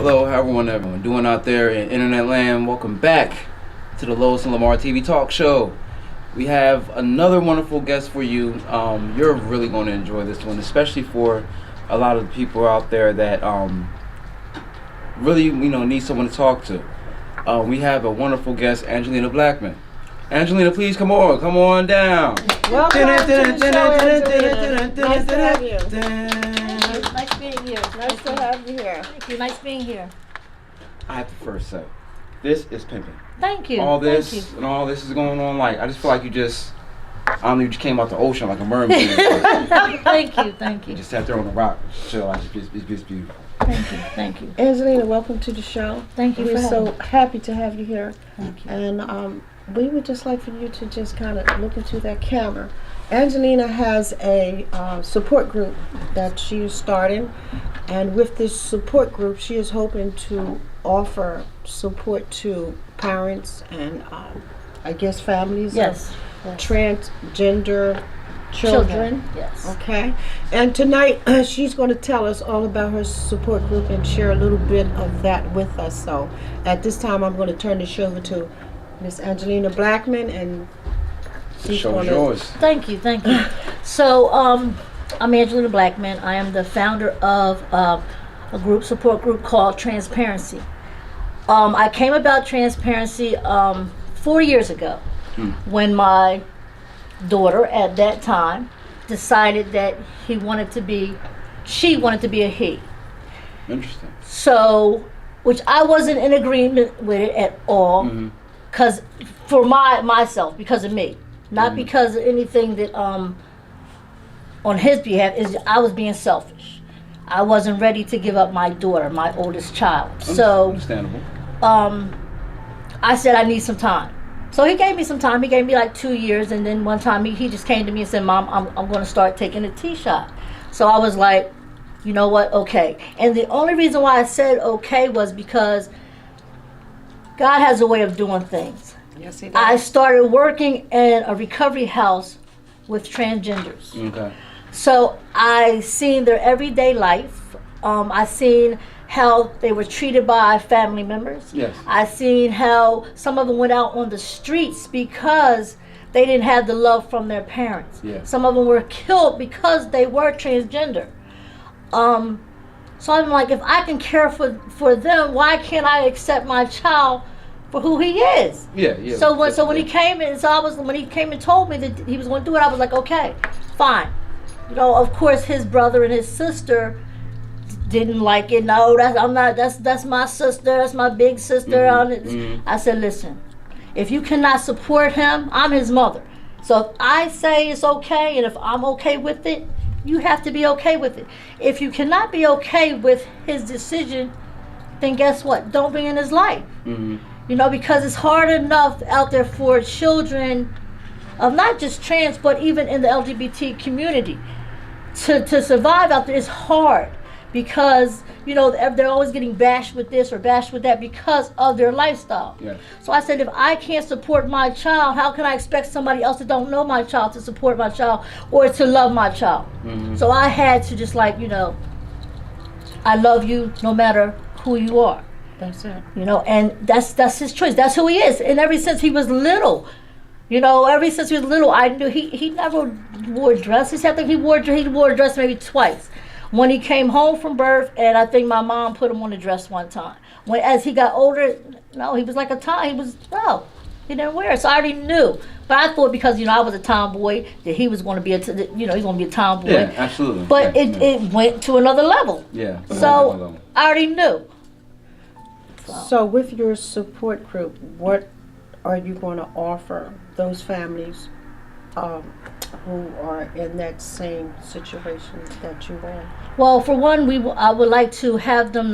Hello, how everyone doing out there in internet land? Welcome back to the Lois and Lamar TV Talk Show. We have another wonderful guest for you. You're really going to enjoy this one, especially for a lot of the people out there that really need someone to talk to. We have a wonderful guest, Angelina Blackman. Angelina, please come on down. Welcome to the show, Angelina. Nice to have you. Nice being here. Nice to have you here. Thank you. Nice being here. I have to first say, this is pimping. Thank you. All this Thank you. and all this is going on. Like, I just feel like you just came out the ocean like a mermaid. Thank you. You just sat there on the rock, chill. Like, it's beautiful. Thank you. Angelina, welcome to the show. Thank you. We're for so having me. happy to have you here. Thank you. And we would just like for you to just kind of look into that camera. Angelina has a support group that she is starting, and with this support group, she is hoping to offer support to parents and I guess families Yes. of transgender children. Yes. Okay, and tonight she's going to tell us all about her support group and share a little bit of that with us. So at this time, I'm going to turn the show over to Miss Angelina Blackman, and The show is yours. Thank you. So, I'm Angelina Blackman. I am the founder of a support group called Transparency. I came about Transparency 4 years ago when my daughter at that time decided that she wanted to be a he. Interesting. So, which I wasn't in agreement with it at all, because for myself, because of me, not because of anything that on his behalf. Is I was being selfish. I wasn't ready to give up my daughter, my oldest child. So, understandable. I said I need some time. So he gave me some time. He gave me like 2 years, and then one time he just came to me and said, "Mom, I'm going to start taking a T-shot." So I was like, you know what? Okay. And the only reason why I said okay was because God has a way of doing things. yes, he does. I started working in a recovery house with transgenders. Okay. So I seen their everyday life. I seen how they were treated by family members. Yes. I seen how some of them went out on the streets because they didn't have the love from their parents. Yeah. Some of them were killed because they were transgender. So I'm like, if I can care for them, why can't I accept my child for who he is? Yeah. So when he came in, when he came and told me that he was going to do it, I was like, okay, fine. Of course, his brother and his sister didn't like it. No, that's my sister. That's my big sister. I said, listen, if you cannot support him, I'm his mother. So if I say it's okay, and if I'm okay with it, you have to be okay with it. If you cannot be okay with his decision, then guess what? Don't be in his life. Because it's hard enough out there for children of not just trans, but even in the LGBT community to survive out there. Is hard because they're always getting bashed with this or bashed with that because of their lifestyle. Yeah. So I said, if I can't support my child, how can I expect somebody else that don't know my child to support my child or to love my child? So I had to just I love you no matter who you are. That's it. And that's his choice. That's who he is. And ever since he was little, I knew he never wore dresses. I think he wore a dress maybe twice. When he came home from birth, and I think my mom put him on a dress one time. As he got older, no, he was like a tom. He didn't wear it. So I already knew. But I thought because I was a tomboy that he was going to be he's going to be a tomboy. Yeah, absolutely. But it went to another level. Yeah. So I already knew. So with your support group, what are you going to offer those families who are in that same situation that you're in? Well, for one, I would like to have them,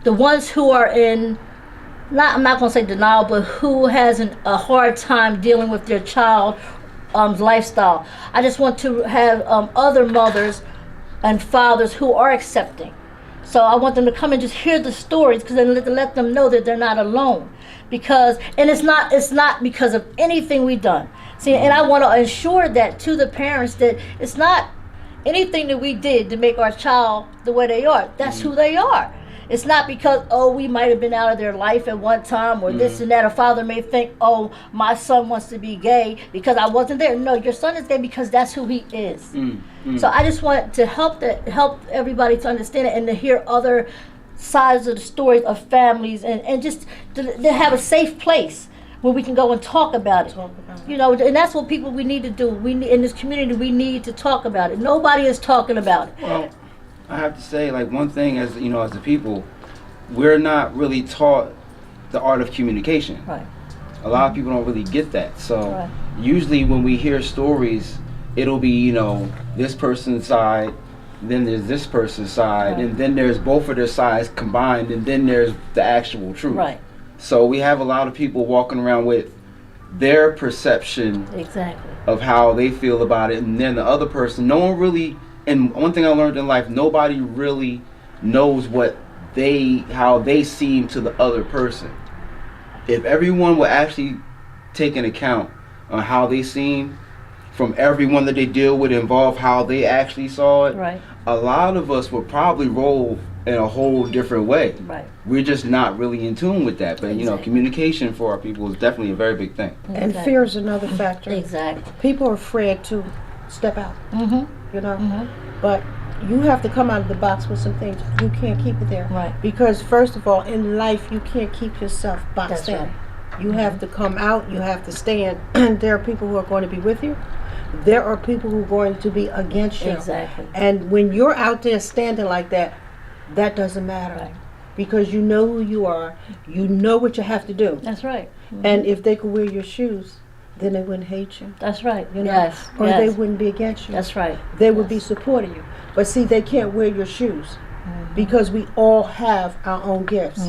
the ones who are in, I'm not going to say denial, but who has a hard time dealing with their child lifestyle. I just want to have other mothers and fathers who are accepting. So I want them to come and just hear the stories, because then let them know that they're not alone. It's not because of anything we've done. See, and I want to ensure that to the parents that it's not anything that we did to make our child the way they are. That's who they are. It's not because, oh, we might have been out of their life at one time or this and that. A father may think, oh, my son wants to be gay because I wasn't there. No, your son is gay because that's who he is. So I just want to help everybody to understand it and to hear other sides of the stories of families and just to have a safe place where we can go and talk about it. You know, and that's what we need to do. We need, in this community, we need to talk about it. Nobody is talking about it. Well, I have to say, like, one thing, as you know, as a people, we're not really taught the art of communication. Right. A lot of people don't really get that. So usually when we hear stories, it'll be, you know, this person's side, then there's this person's side, and then there's both of their sides combined, and then there's the actual truth. Right. So we have a lot of people walking around with their perception of how they feel about it, and then the other person, no one really, and one thing I learned in life, nobody really knows how they seem to the other person. If everyone would actually take an account on how they seem from everyone that they deal with, involve how they actually saw it, a lot of us would probably roll in a whole different way. Right. We're just not really in tune with that. But you know, communication for our people is definitely a very big thing. And fear is another factor. Exactly. People are afraid to step out. You know, but you have to come out of the box with some things. You can't keep it there. Right. Because first of all, in life, you can't keep yourself boxed in. Right. You have to come out. You have to stand. There are people who are going to be with you. There are people who are going to be against you. Exactly. And when you're out there standing like that, that doesn't matter. Right. Because you know who you are. You know what you have to do. That's right. And if they could wear your shoes, then they wouldn't hate you. That's right. You know? Yes. Or they wouldn't be against you. That's right. They would be supporting you. But see, they can't wear your shoes because we all have our own gifts.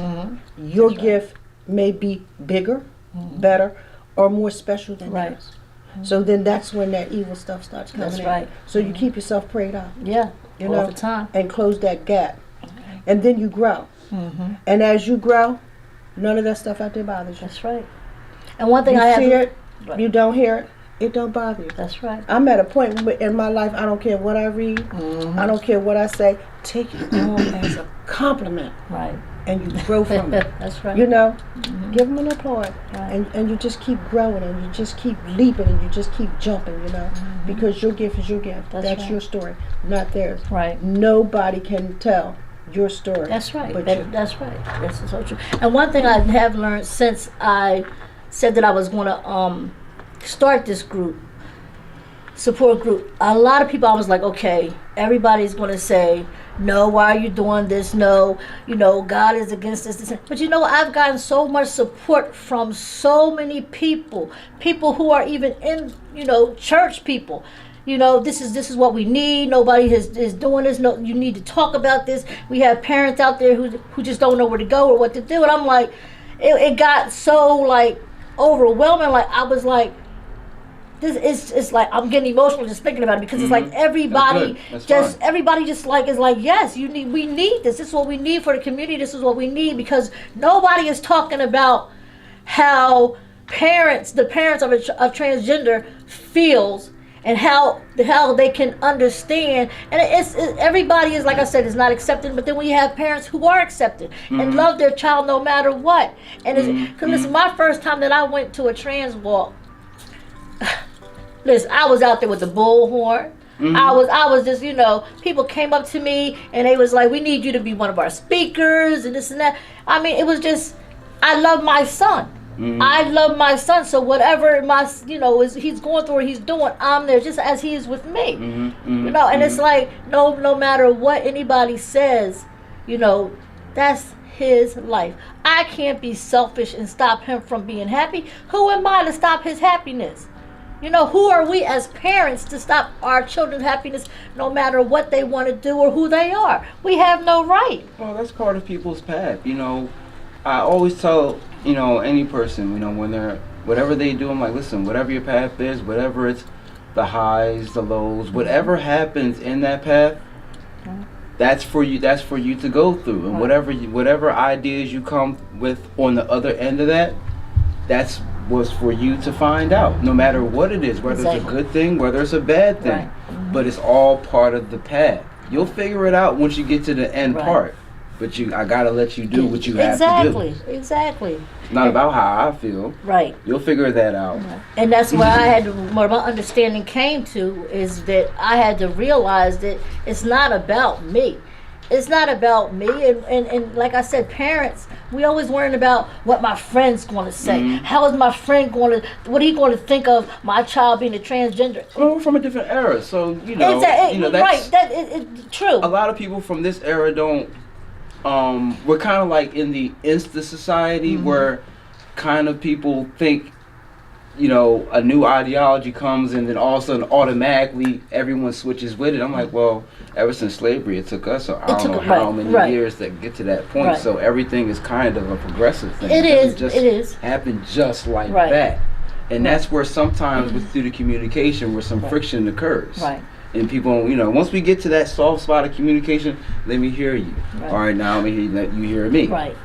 Your gift may be bigger, better, or more special than yours. So then that's when that evil stuff starts coming in. That's right. So you keep yourself prayed up. Yeah. You all know, the time. and close that gap. And then you grow. And as you grow, none of that stuff out there bothers you. That's right. And one thing You I have see to, it, you don't hear it, it don't bother you. That's right. I'm at a point in my life, I don't care what I read, I don't care what I say, take it all as a compliment. Right. And you grow from it. That's right. You know, give them an applaud. Right. And you just keep growing and you just keep leaping and you just keep jumping, you know, because your gift is your gift. That's right. your story, not theirs. Right. Nobody can tell your story. That's right. But That's right. That's so true. And one thing I have learned since I said that I was going to start this support group, a lot of people, I was like, okay, everybody's going to say, no, why are you doing this? No, you know, God is against this. But you know, I've gotten so much support from so many people who are even in, you know, church people. You know, this is what we need. Nobody is doing this. No, you need to talk about this. We have parents out there who just don't know where to go or what to do. And I'm like, it got so like overwhelming. Like I was like, it's like I'm getting emotional just thinking about it because it's like everybody just like is like, yes, we need this. This is what we need for the community. This is what we need because nobody is talking about how the parents of transgender feels and how they can understand. And everybody is, like I said, is not accepted. But then we have parents who are accepted and love their child no matter what. And because listen, my first time that I went to a trans walk. Listen, I was out there with the bullhorn. I was just, you know, people came up to me and they was like, we need you to be one of our speakers and this and that. I mean, it was just, I love my son. I love my son. So whatever he's going through or he's doing, I'm there just as he is with me. You know, and it's like, no matter what anybody says, you know, that's his life. I can't be selfish and stop him from being happy. Who am I to stop his happiness? You know, who are we as parents to stop our children's happiness no matter what they want to do or who they are? We have no right. Well, that's part of people's path. You know, I always tell, you know, any person, you know, when they're, whatever they do, I'm like, listen, whatever your path is, whatever it's the highs, the lows, whatever happens in that path, that's for you to go through. And whatever ideas you come with on the other end of that, was for you to find out, no matter what it is, whether it's a good thing, whether it's a bad thing. But it's all part of the path. You'll figure it out once you get to the end part. but I gotta let you do what you have exactly, to do. Exactly. It's not about how I feel. Right. You'll figure that out. Right. And that's where I had to, where my understanding came to is that I had to realize that it's not about me. It's not about me. And like I said, parents, we always worrying about what my friend's going to say. Mm-hmm. How is my friend going to, what he going to think of my child being a transgender? Well, we're from a different era, so that's right. True. A lot of people from this era don't. We're kind of like in the Insta society where kind of people think, a new ideology comes and then all of a sudden automatically everyone switches with it. I'm like, well, ever since slavery, it took us I don't know how many years to get to that point. Right. So everything is kind of a progressive thing. It doesn't is. It is. happen just like that. And that's where sometimes through the communication where some friction occurs. Right. And people, once we get to that soft spot of communication, let me hear you. Right. All right, now let you hear me. Right.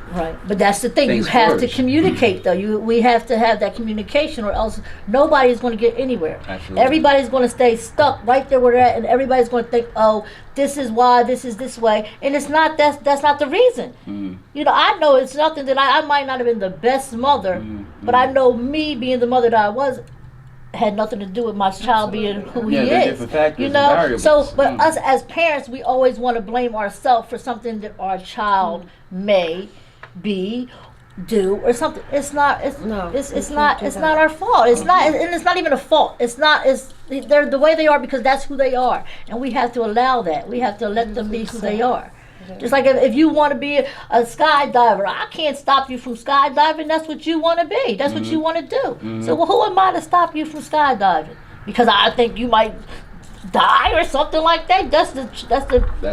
But that's the thing. Things you have flourish. to communicate, though. We have to have that communication, or else nobody's going to get anywhere. Absolutely. Everybody's going to stay stuck right there where they're at, and everybody's going to think, "Oh, this is why this is this way," and it's not. That's not the reason. I know it's nothing that I might not have been the best mother, but I know me being the mother that I was had nothing to do with my child being who he they're is. different factors and variables. So, but us as parents, we always want to blame ourselves for something that our child may be, do, or something. It's not. It's not. It's not our fault. It's not, and it's not even a fault. It's not. They're the way they are because that's who they are, and we have to allow that. We have to let them be who they are. Just like if you want to be a skydiver, I can't stop you from skydiving. That's what you want to be. That's what you want to do. So who am I to stop you from skydiving? Because I think you might die or something like that. That's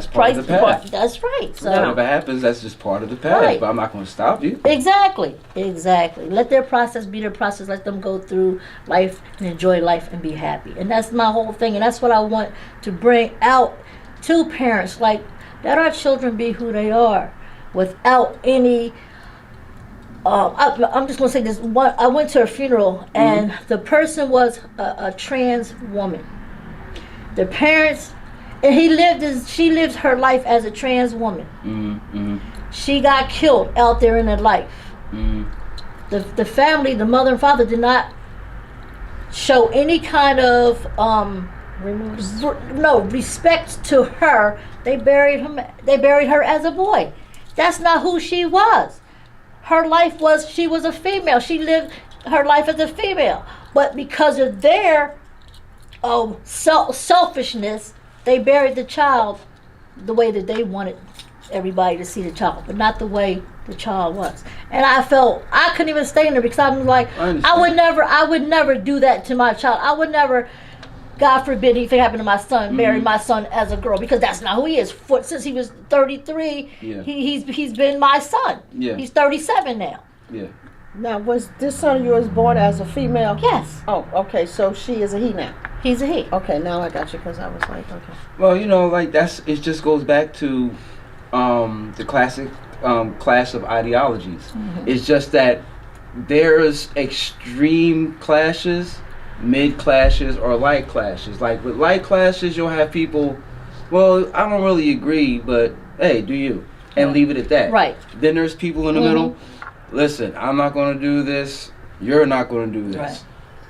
part of the path. That's right. So whatever happens, that's just part of the path. Right. But I'm not going to stop you. Exactly. Let their process be their process. Let them go through life and enjoy life and be happy. And that's my whole thing. And that's what I want to bring out to parents. Like, let our children be who they are without any I'm just going to say this. I went to a funeral and the person was a trans woman. The parents, and she lived her life as a trans woman. She got killed out there in her life. The family, the mother and father, did not show any kind of respect to her. They buried her as a boy. That's not who she was. Her life was, she was a female. She lived her life as a female. But because of their selfishness, they buried the child the way that they wanted everybody to see the child, but not the way the child was. And I felt I couldn't even stay in there because I'm like, I would never do that to my child. I would never, God forbid anything happened to my son, marry my son as a girl, because that's not who he is. Since he was 33, he's been my son. Yeah. He's 37 now. Yeah. Now, was this son of yours born as a female? Yes. Oh, okay. So she is a he now. He's a he. Okay, now I got you because I was like, okay. Well, it just goes back to the classic clash of ideologies. It's just that there's extreme clashes, mid clashes, or light clashes. Like with light clashes, you'll have people, well, I don't really agree, but hey, do you? And leave it at that. Right. Then there's people in the middle. Listen, I'm not going to do this. You're not going to do this. Right.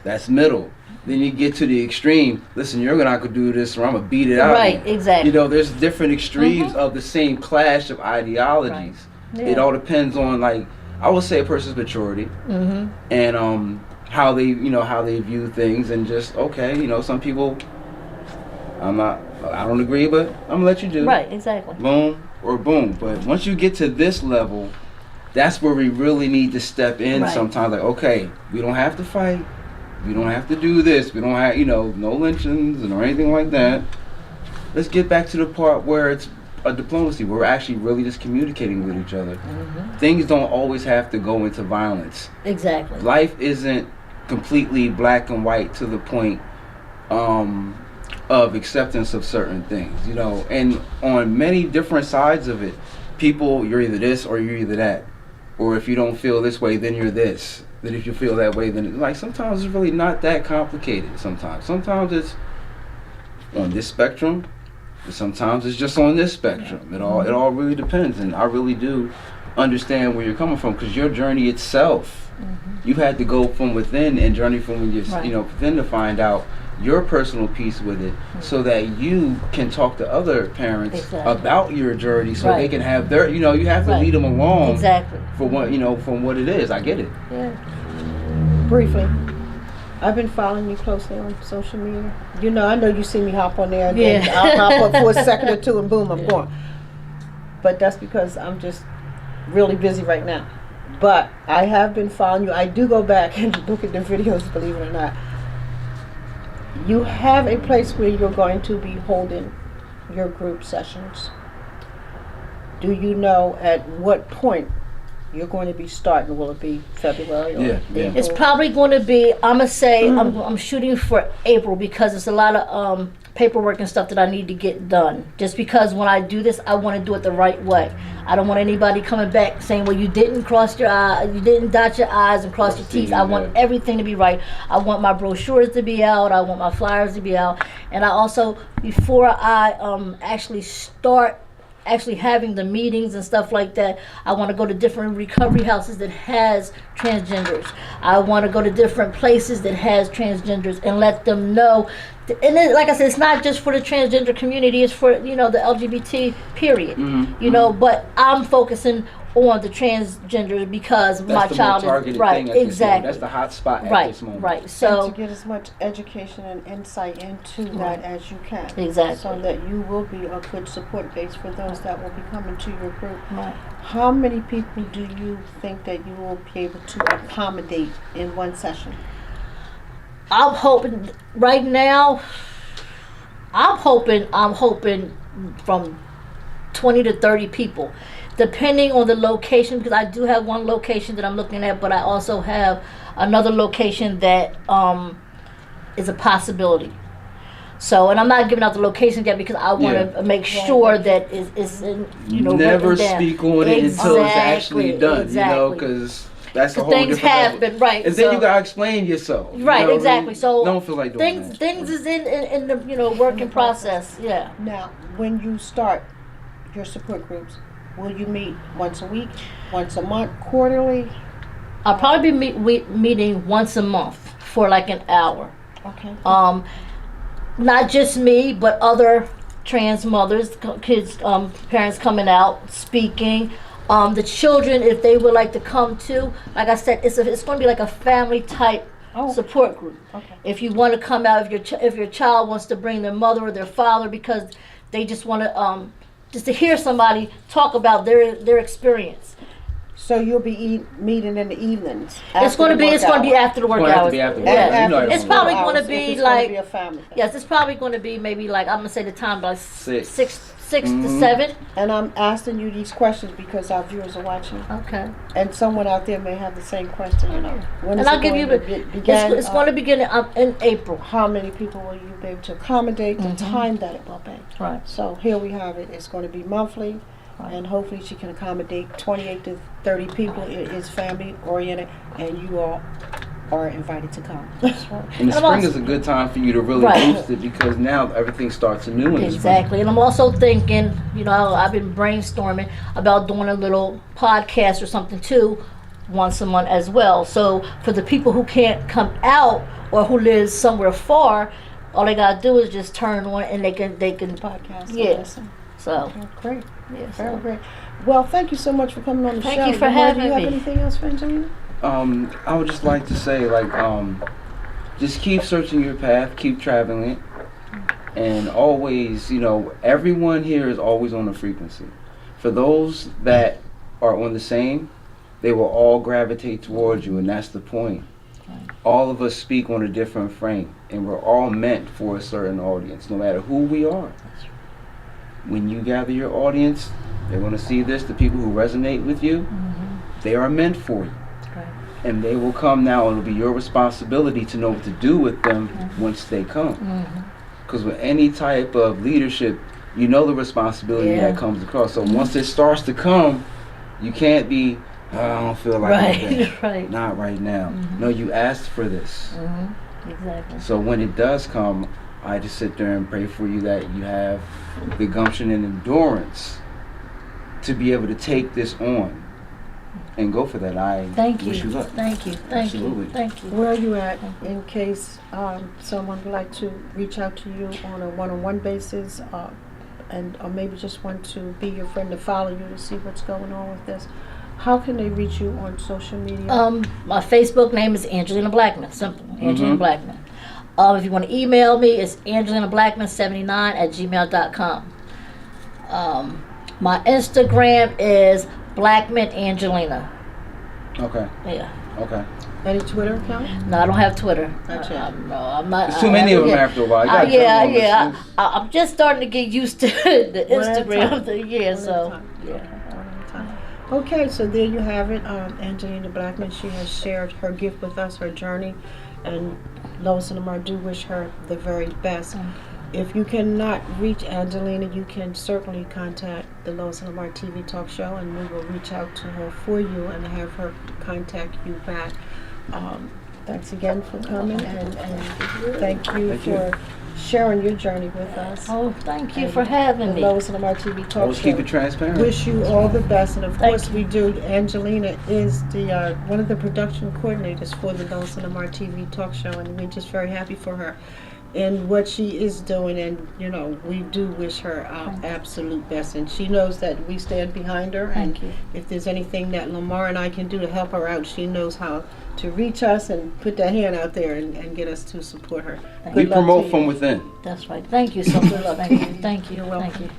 That's middle. Then you get to the extreme. Listen, you're not going to do this, or I'm going to beat it out. Right, exactly. There's different extremes of the same clash of ideologies. Right. Yeah. It all depends on, like, I would say a person's maturity and how they view things, and just some people, I don't agree, but I'm gonna let you do. Right, exactly. Boom or boom. But once you get to this level, that's where we really need to step in. Right. Sometimes, like, okay, we don't have to fight. We don't have to do this. We don't have, no lynchings or anything like that. Let's get back to the part where it's a diplomacy, where we're actually really just communicating with each other. Things don't always have to go into violence. Exactly. Life isn't completely black and white to the point of acceptance of certain things, and on many different sides of it, people, you're either this or you're either that. Or if you don't feel this way, then you're this. Then if you feel that way, then sometimes it's really not that complicated. Sometimes it's on this spectrum, And sometimes it's just on this spectrum. It all really depends, and I really do understand where you're coming from, because your journey itself, you had to go from within and journey from within to find out your personal piece with it, so that you can talk to other parents about your journey, so they can have their, you have to lead them along for what, from what it is. I get it. Yeah. Briefly, I've been following you closely on social media. I know you see me hop on there, and then I'll hop up for a second or two, and boom, I'm gone. But that's because I'm just really busy right now. But I have been following you. I do go back and look at the videos, believe it or not. You have a place where you're going to be holding your group sessions. Do you know at what point you're going to be starting? Will it be February or April? It's probably going to be, I'm going to say, I'm shooting for April, because it's a lot of paperwork and stuff that I need to get done. Just because when I do this, I want to do it the right way. I don't want anybody coming back saying, well, you didn't cross your I's, you didn't dot your I's and cross your T's. I want everything to be right. I want my brochures to be out. I want my flyers to be out. And I also, before I actually start having the meetings and stuff like that, I want to go to different recovery houses that has transgenders. I want to go to different places that has transgenders and let them know. And then, like I said, it's not just for the transgender community, it's for, the LGBT period. But I'm focusing on the transgenders because my child is exactly. That's the hot spot at this moment. Right. So and to get as much education and insight into that as you can. Exactly. So that you will be a good support base for those that will be coming to your group. Right. How many people do you think that you will be able to accommodate in one session? I'm hoping right now. I'm hoping from 20 to 30 people, depending on the location, because I do have one location that I'm looking at, but I also have another location that is a possibility. So, and I'm not giving out the location yet because I want to make sure that it's never speak on it until it's actually done. Because that's a whole things different happen, level. right? And then you gotta explain yourself. Right, exactly. So don't feel like doing that. Things is in the working process. Yeah. Now, when you start your support groups, will you meet once a week, once a month, quarterly? I'll probably be meeting once a month for like an hour. Okay. Not just me, but other trans mothers, kids, parents coming out, speaking. The children, if they would like to come too, like I said, it's going to be like a family type support group. Okay. If you want to come out, if your child wants to bring their mother or their father because they just want to just to hear somebody talk about their experience. So you'll be meeting in the evenings. It's going to be after the work hours. It's probably going to be like a family thing. Yes, it's probably going to be maybe like I'm going to say the time like six to 7. And I'm asking you these questions because our viewers are watching. Okay. And someone out there may have the same question. When and is I'll it give you begin? It's going to begin in April. How many people will you be able to accommodate? The time that it will be. Right. So here we have it. It's going to be monthly. Right. And hopefully she can accommodate 28 to 30 people. It is family oriented, and you all are invited to come. And the spring is a good time for you to really boost it because now everything starts anew in the Exactly. And I'm also thinking, I've been brainstorming about doing a little podcast or something too once a month as well. So for the people who can't come out or who live somewhere far, all they gotta do is just turn on and they can podcast. Yes. So okay, great. Yes. Very great. Well, thank you so much for coming on the show. Thank you for having me. Do you have anything else for Angelina? I would just like to say, just keep searching your path, keep traveling it, and always, everyone here is always on a frequency. For those that are on the same, they will all gravitate towards you, and that's the point. All of us speak on a different frame, and we're all meant for a certain audience, no matter who we are. When you gather your audience, they're going to see this, the people who resonate with you, they are meant for you. And they will come now. It'll be your responsibility to know what to do with them once they come. Because with any type of leadership, the responsibility that comes across. So once it starts to come, you can't be, I don't feel like it. Not right now. No, you asked for this. Exactly. So when it does come, I just sit there and pray for you that you have the gumption and endurance to be able to take this on and go for that. I Thank you. wish you luck. Thank you. Thank Absolutely. you. Thank you. Where are you at in case someone would like to reach out to you on a one-on-one basis, or maybe just want to be your friend to follow you to see what's going on with this? How can they reach you on social media? My Facebook name is Angelina Blackman. Simple. Angelina Mhm. Blackman. If you want to email me, it's angelinablackman79@gmail.com. My Instagram is Blackman Angelina. Okay. Yeah. Okay. Any Twitter account? No, I don't have Twitter. Not yet. No, I'm not. There's too many of them yeah. after a while. You gotta jump on this. I'm just starting to get used to the One at a Instagram. time. Yeah, One at a so time. yeah. One at a time. Okay, so there you have it. Angelina Blackman, she has shared her gift with us, her journey, and Lois and Lamar do wish her the very best. If you cannot reach Angelina, you can certainly contact the Lois and Lamar TV talk show, and we will reach out to her for you and have her contact you back. Thanks again for coming, and thank you Thank for you. sharing your journey with us. Oh, thank you And for having the me. Lois and Lamar TV talk Always show. keep it transparent. Wish you all the best, and of Thank course we do. Angelina is the one of the production coordinators for the Lois and Lamar TV talk show, and we're just very happy for her and what she is doing. And you know, we do wish her our absolute best, and she knows that we stand behind her. And Thank you. if there's anything that Lamar and I can do to help her out, she knows how to reach us and put that hand out there and get us to support her. We Good luck promote to from you. within. That's right. Thank you so much. luck Thank to you. you. Thank you. You're Thank welcome. you.